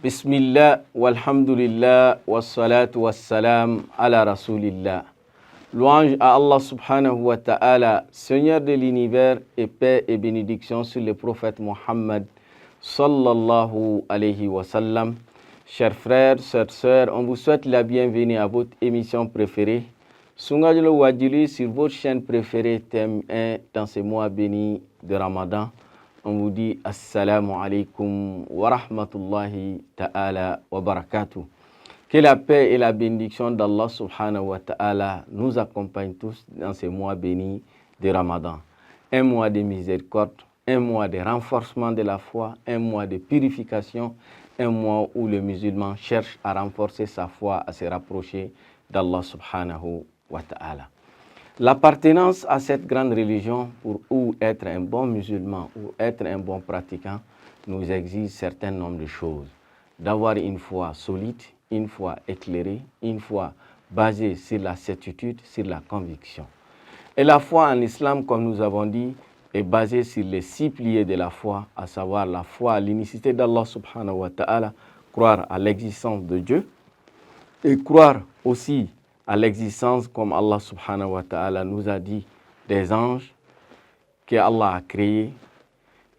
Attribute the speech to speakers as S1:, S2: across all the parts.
S1: Bismillah, walhamdulillah, wassalatu wassalam ala rasulillah. Louange à Allah subhanahu wa ta'ala, Seigneur de l'univers, et paix et bénédiction sur le prophète Mohammed sallallahu alayhi wa sallam. Chers frères, chères sœurs, on vous souhaite la bienvenue à votre émission préférée, Sungadjolo Wadjili, sur votre chaîne préférée, thème 1, dans ce mois béni de Ramadan. On vous dit Assalamu alaikum wa rahmatullahi ta'ala wa barakatuh. Que la paix et la bénédiction d'Allah subhanahu wa ta'ala nous accompagnent tous dans ce mois béni de Ramadan. Un mois de miséricorde, un mois de renforcement de la foi, un mois de purification, un mois où le musulman cherche à renforcer sa foi, à se rapprocher d'Allah subhanahu wa ta'ala. L'appartenance à cette grande religion ou être un bon musulman ou être un bon pratiquant nous exige un certain nombre de choses. D'avoir une foi solide, une foi éclairée, une foi basée sur la certitude, sur la conviction. Et la foi en islam, comme nous avons dit, est basée sur les 6 piliers de la foi, à savoir la foi à l'unicité d'Allah subhanahu wa ta'ala, croire à l'existence de Dieu et croire aussi à l'existence, comme Allah subhanahu wa ta'ala nous a dit, des anges que Allah a créés,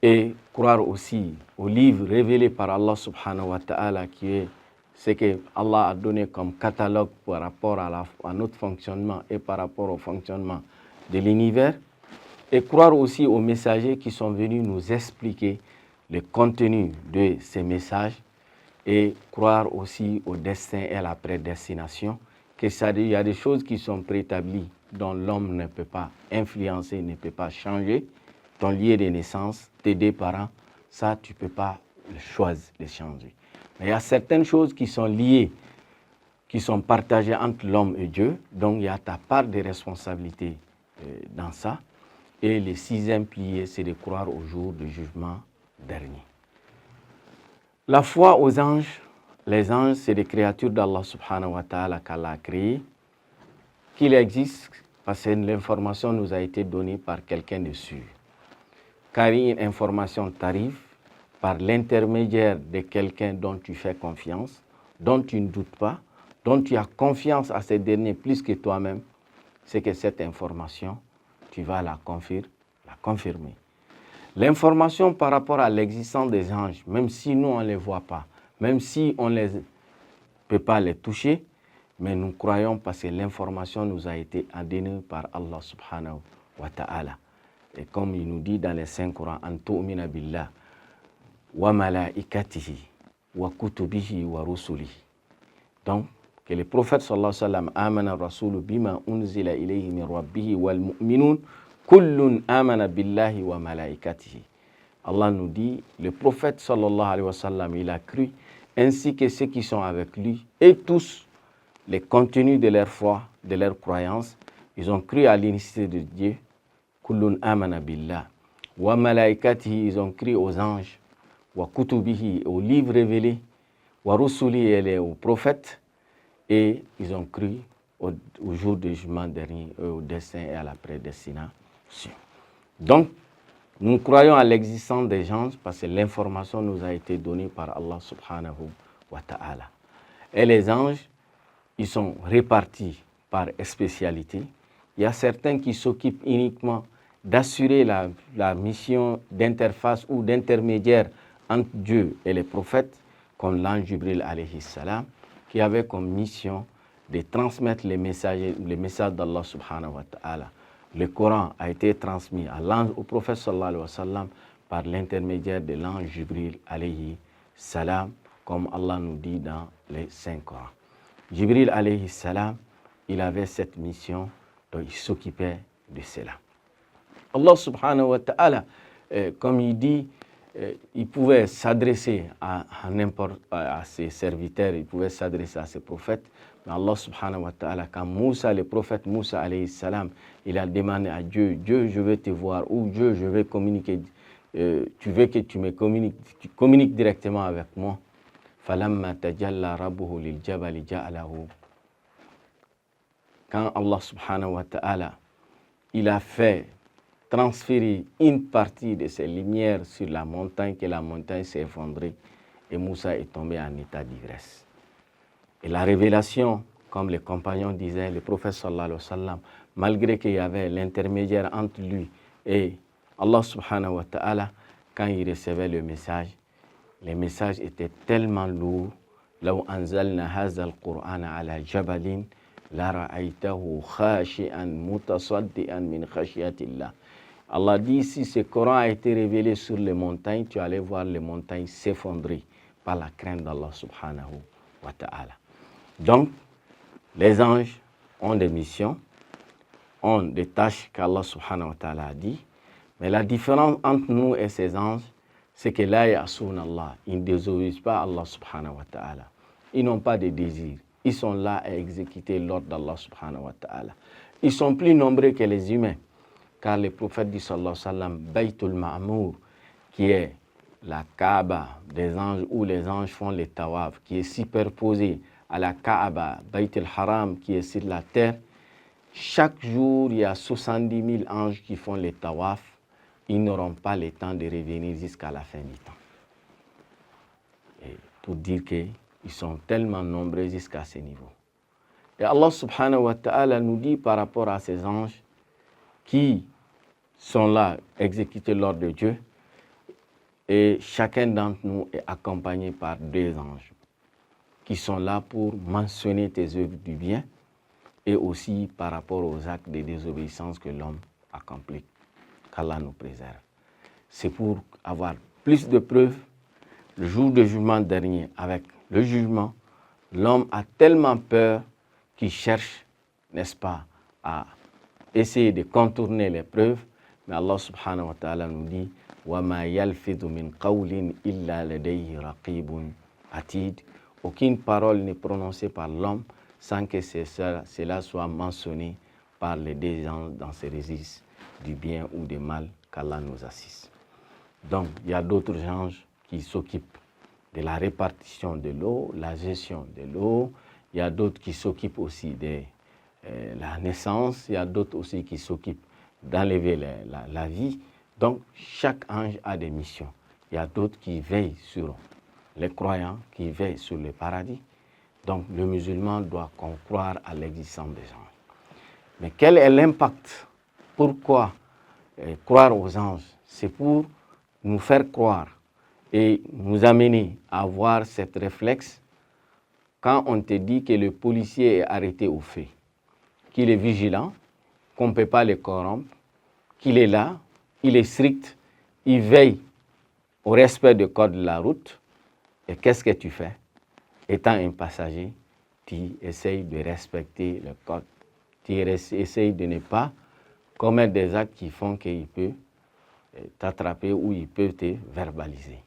S1: et croire aussi aux livres révélés par Allah subhanahu wa ta'ala, qui est ce que Allah a donné comme catalogue par rapport à notre fonctionnement et par rapport au fonctionnement de l'univers, et croire aussi aux messagers qui sont venus nous expliquer le contenu de ces messages, et croire aussi au destin et à la prédestination, qu'il y a des choses qui sont préétablies, dont l'homme ne peut pas influencer, ne peut pas changer. Ton lieu de naissance, tes 2 parents, ça, tu ne peux pas choisir de changer. Mais il y a certaines choses qui sont liées, qui sont partagées entre l'homme et Dieu. Donc, il y a ta part de responsabilité dans ça. Et le 6e pilier, c'est de croire au jour du jugement dernier. La foi aux anges. Les anges, c'est des créatures d'Allah subhanahu wa ta'ala qu'Allah a créées, qu'il existe parce que l'information nous a été donnée par quelqu'un de sûr. Car une information t'arrive par l'intermédiaire de quelqu'un dont tu fais confiance, dont tu ne doutes pas, dont tu as confiance à ce dernier plus que toi-même, c'est que cette information, tu vas la confirmer. L'information par rapport à l'existence des anges, même si nous on ne les voit pas, même si on ne peut pas les toucher, mais nous croyons parce que l'information nous a été donnée par Allah subhanahu wa ta'ala. Et comme il nous dit dans les Saints Coran, an tu'mina billah wa malaikatihi wa kutubihi wa rusulihi. Donc, que le prophète sallallahu alayhi wa sallam amana rasulu bima unzila ilayhi min rabbihi wal mu'minun kullun amana billahi wa malaikatihi. Allah nous dit, le prophète sallallahu alayhi wa sallam, il a cru, ainsi que ceux qui sont avec lui, et tous les contenus de leur foi, de leur croyance, ils ont cru à l'unicité de Dieu, kullun amana billah, wa malaikatihi, ils ont cru aux anges, wa kutubihi, aux livres révélés, wa rusuli, et aux prophètes, et ils ont cru au jour du jugement dernier, au destin et à la prédestination. Donc, nous croyons à l'existence des anges parce que l'information nous a été donnée par Allah subhanahu wa ta'ala. Et les anges, ils sont répartis par spécialité. Il y a certains qui s'occupent uniquement d'assurer la mission d'interface ou d'intermédiaire entre Dieu et les prophètes, comme l'ange Jibril alayhi salam, qui avait comme mission de transmettre les messages d'Allah subhanahu wa ta'ala. Le Coran a été transmis au prophète sallallahu alayhi wa sallam par l'intermédiaire de l'ange Jibril alayhi salam, comme Allah nous dit dans les Saints Corans. Jibril alayhi salam, il avait cette mission, donc il s'occupait de cela. Allah subhanahu wa ta'ala, comme il dit, il pouvait s'adresser à ses serviteurs, il pouvait s'adresser à ses prophètes. Mais Allah subhanahu wa ta'ala, quand le prophète Moussa alayhi salam, il a demandé à Dieu, Dieu, je veux te voir, ou Dieu, je veux communiquer, tu veux que tu communiques directement avec moi. Falamma tajalla rabbuhu lil jabali ja'alahu. Quand Allah subhanahu wa ta'ala, il a fait transférer une partie de ses lumières sur la montagne, que la montagne s'est effondrée, et Moussa est tombé en état d'ivresse. Et la révélation, comme les compagnons disaient, le prophète sallallahu alayhi wa sallam, malgré qu'il y avait l'intermédiaire entre lui et Allah subhanahu wa ta'ala, quand il recevait le message, les messages étaient tellement lourds. لو أنزلنا هذا القرآن على جبل لرأيته خاشعا متصدعا من خشية الله. Allah dit, si ce Coran a été révélé sur les montagnes, tu allais voir les montagnes s'effondrer par la crainte d'Allah subhanahu wa ta'ala. Donc, les anges ont des missions, ont des tâches qu'Allah subhanahu wa ta'ala a dit, mais la différence entre nous et ces anges, c'est que là, Allah, ils ne désobéissent pas à Allah subhanahu wa ta'ala. Ils n'ont pas de désir. Ils sont là à exécuter l'ordre d'Allah subhanahu wa ta'ala. Ils sont plus nombreux que les humains. Car le prophète dit sallallahu alayhi wa sallam, Baytul Ma'mour, qui est la Kaaba des anges, où les anges font les tawaf, qui est superposé à la Kaaba, Baytul Haram, qui est sur la terre. Chaque jour, il y a 70 000 anges qui font les tawaf. Ils n'auront pas le temps de revenir jusqu'à la fin du temps. Et pour dire qu'ils sont tellement nombreux jusqu'à ce niveau. Et Allah subhanahu wa ta'ala nous dit par rapport à ces anges qui sont là, exécuter l'ordre de Dieu, et chacun d'entre nous est accompagné par 2 anges qui sont là pour mentionner tes œuvres du bien et aussi par rapport aux actes de désobéissance que l'homme accomplit. Qu'Allah nous préserve. C'est pour avoir plus de preuves. Le jour du jugement dernier, avec le jugement, l'homme a tellement peur qu'il cherche, n'est-ce pas, à essayer de contourner les preuves. Mais Allah subhanahu wa ta'ala nous dit وَمَا يَلْفِظُ مِنْ قَوْلٍ إِلَّا لَدَيْهِ رَقِيبٌ عَتِيدٌ. Aucune parole n'est prononcée par l'homme sans que cela soit mentionné par les 2 anges dans ces registres du bien ou du mal, qu'Allah nous assiste. Donc, il y a d'autres anges qui s'occupent de la répartition de l'eau, la gestion de l'eau. Il y a d'autres qui s'occupent aussi de la naissance. Il y a d'autres aussi qui s'occupent d'enlever la vie. Donc, chaque ange a des missions. Il y a d'autres qui veillent sur les croyants, qui veillent sur le paradis. Donc, le musulman doit croire à l'existence des anges. Mais quel est l'impact? Pourquoi croire aux anges? C'est pour nous faire croire et nous amener à avoir cette réflexe quand on te dit que le policier est arrêté au fait, qu'il est vigilant, qu'on ne peut pas le corrompre, qu'il est là, il est strict, il veille au respect du code de la route. Et qu'est-ce que tu fais? Étant un passager, tu essayes de respecter le code. Tu essayes de ne pas commettre des actes qui font qu'il peut t'attraper ou il peut te verbaliser.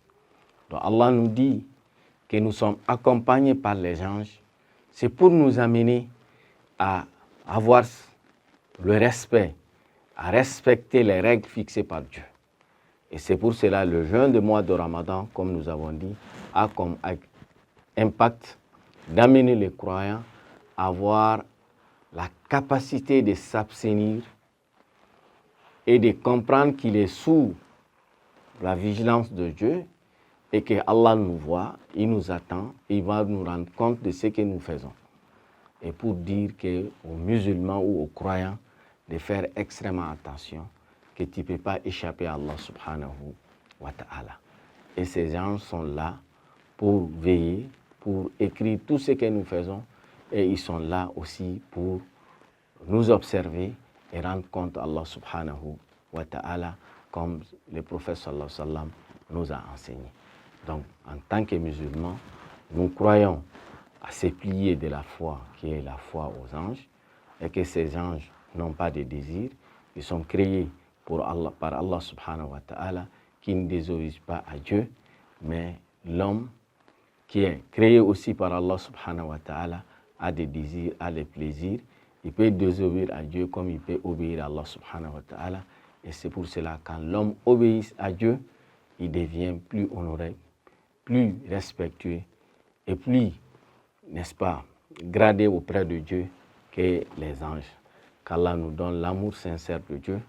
S1: Donc Allah nous dit que nous sommes accompagnés par les anges. C'est pour nous amener à avoir le respect, à respecter les règles fixées par Dieu. Et c'est pour cela le jeûne du mois de Ramadan, comme nous avons dit, a comme impact d'amener les croyants à avoir la capacité de s'abstenir et de comprendre qu'il est sous la vigilance de Dieu et que Allah nous voit, il nous attend, il va nous rendre compte de ce que nous faisons. Et pour dire aux musulmans ou aux croyants de faire extrêmement attention, que tu ne peux pas échapper à Allah subhanahu wa ta'ala. Et ces gens sont là pour veiller, pour écrire tout ce que nous faisons, et ils sont là aussi pour nous observer et rendre compte à Allah subhanahu wa ta'ala, comme le prophète sallallahu alayhi wa sallam nous a enseigné. Donc, en tant que musulmans, nous croyons à ces piliers de la foi, qui est la foi aux anges, et que ces anges n'ont pas de désir, ils sont créés par Allah subhanahu wa ta'ala, qui ne désobéissent pas à Dieu, mais l'homme qui est créé aussi par Allah subhanahu wa ta'ala a des désirs, a des plaisirs. Il peut désobéir à Dieu comme il peut obéir à Allah subhanahu wa ta'ala. Et c'est pour cela quand l'homme obéit à Dieu, il devient plus honoré, plus respectueux et plus, n'est-ce pas, gradé auprès de Dieu que les anges. Qu'Allah nous donne l'amour sincère de Dieu,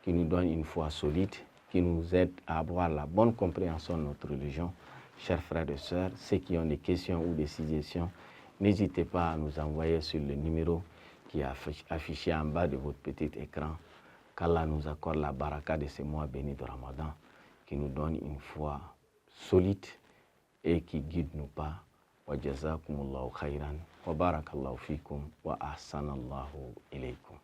S1: qui nous donne une foi solide, qui nous aide à avoir la bonne compréhension de notre religion, Chers frères et sœurs, ceux qui ont des questions ou des suggestions, n'hésitez pas à nous envoyer sur le numéro qui est affiché en bas de votre petit écran. Qu'Allah nous accorde la baraka de ce mois béni de Ramadan, qui nous donne une foi solide et qui guide nos pas. Wa jazakumullahu khairan wa barakallahu fikum wa ahsanallahu ilaykum.